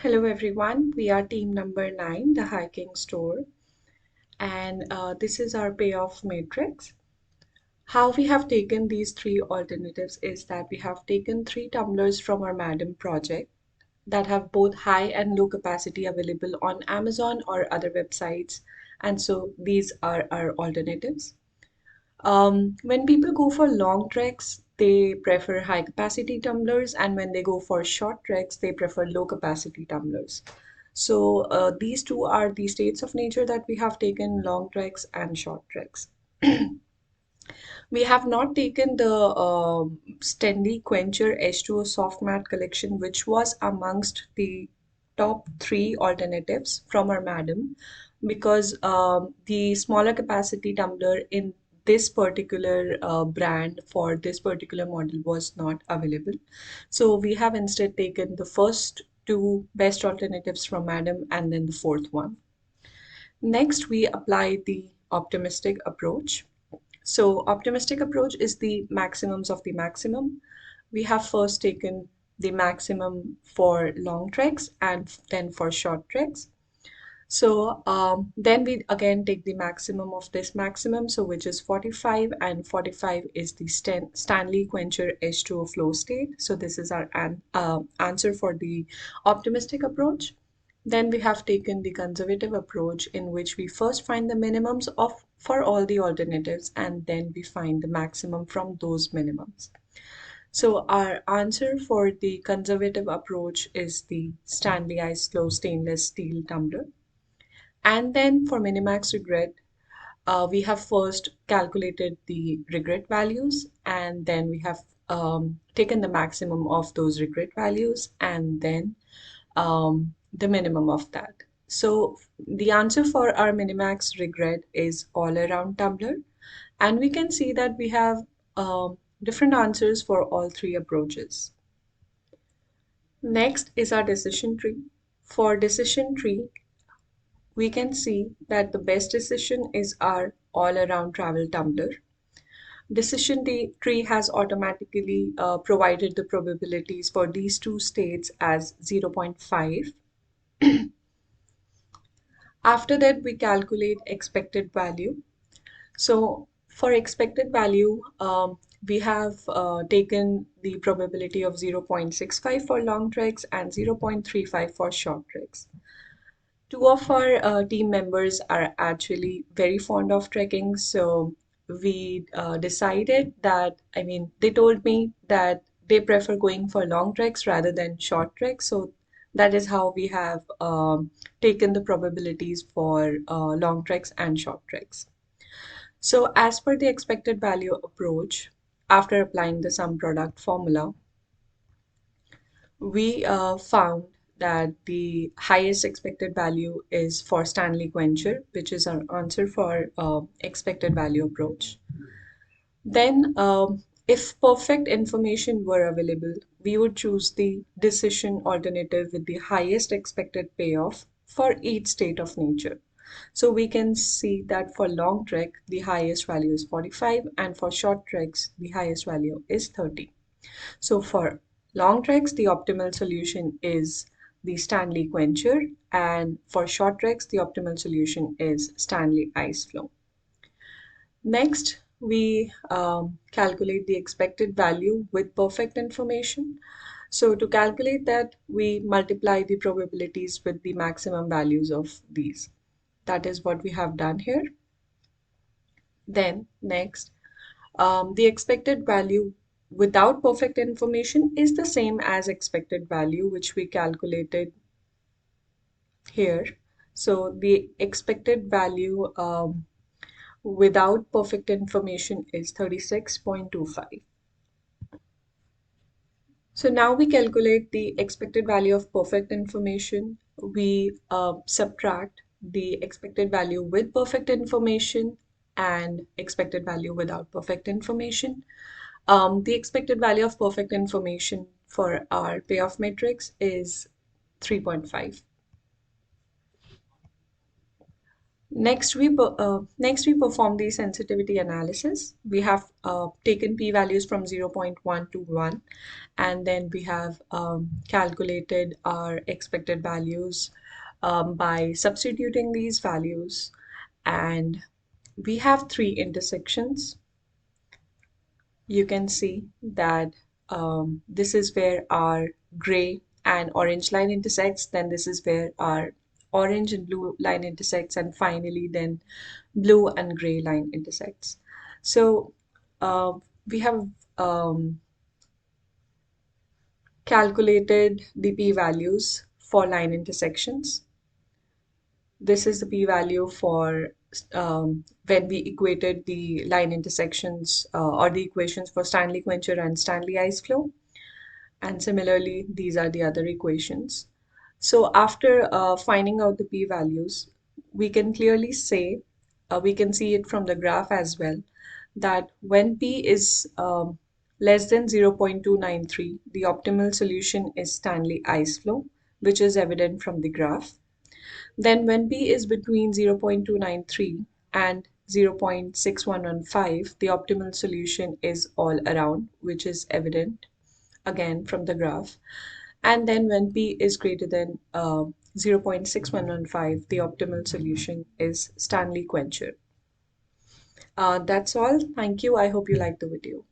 Hello everyone, we are team number 9, the hiking store, and this is our payoff matrix. How we have taken these three alternatives is that we have taken three tumblers from our Madam project that have both high and low capacity available on Amazon or other websites, and so these are our alternatives. When people go for long treks, they prefer high capacity tumblers, and when they go for short treks, they prefer low capacity tumblers. So these two are the states of nature that we have taken long treks and short treks. We have not taken the Stanley Quencher H2O soft matte collection, which was amongst the top three alternatives from our Madam, because the smaller capacity tumbler in this particular brand for this particular model was not available. So we have instead taken the first two best alternatives from Madam and then the fourth one. Next, we apply the optimistic approach. So optimistic approach is the maximums of the maximum. We have first taken the maximum for long treks and then for short treks. So then we again take the maximum of this maximum, so which is 45, and 45 is the Stanley Quencher H2O flow state. So this is our answer for the optimistic approach. Then we have taken the conservative approach, in which we first find the minimums of for all the alternatives and then we find the maximum from those minimums. So our answer for the conservative approach is the Stanley Ice Flow stainless steel tumbler. And then for Minimax regret, we have first calculated the regret values, and then we have taken the maximum of those regret values and then the minimum of that. So the answer for our Minimax regret is all around tumbler. And we can see that we have different answers for all three approaches. Next is our decision tree. For decision tree, we can see that the best decision is our all-around travel tumbler. Decision tree has automatically provided the probabilities for these two states as 0.5. After that, we calculate expected value. So for expected value, we have taken the probability of 0.65 for long treks and 0.35 for short treks. Two of our team members are actually very fond of trekking, so we decided that, they told me that they prefer going for long treks rather than short treks. So that is how we have taken the probabilities for long treks and short treks. So as per the expected value approach, after applying the sum product formula, we found that the highest expected value is for Stanley Quencher, which is our answer for expected value approach. Then, if perfect information were available, we would choose the decision alternative with the highest expected payoff for each state of nature. So we can see that for long trek, the highest value is 45, and for short treks, the highest value is 30. So for long treks, the optimal solution is the Stanley Quencher, and for short treks, the optimal solution is Stanley Ice Flow. Next, we calculate the expected value with perfect information. So to calculate that, we multiply the probabilities with the maximum values of these. That is what we have done here. Then next, the expected value without perfect information is the same as expected value, which we calculated here. So the expected value without perfect information is 36.25. So now we calculate the expected value of perfect information. We subtract the expected value with perfect information and expected value without perfect information. The expected value of perfect information for our payoff matrix is 3.5. Next we perform the sensitivity analysis. We have taken p-values from 0.1 to 1, and then we have calculated our expected values by substituting these values, and we have three intersections. You can see that this is where our gray and orange line intersects, then this is where our orange and blue line intersects, and finally then blue and gray line intersects. So uh, we have um, calculated the p-values for line intersections. This is the p-value for when we equated the line intersections or the equations for Stanley quencher and Stanley ice flow. And similarly, these are the other equations. So after finding out the p-values, we can clearly say, we can see it from the graph as well, that when p is less than 0.293, the optimal solution is Stanley ice flow, which is evident from the graph. Then when p is between 0.293 and 0.6115, the optimal solution is all around, which is evident again from the graph. And then when p is greater than 0.6115, the optimal solution is Stanley quencher. That's all. Thank you. I hope you liked the video.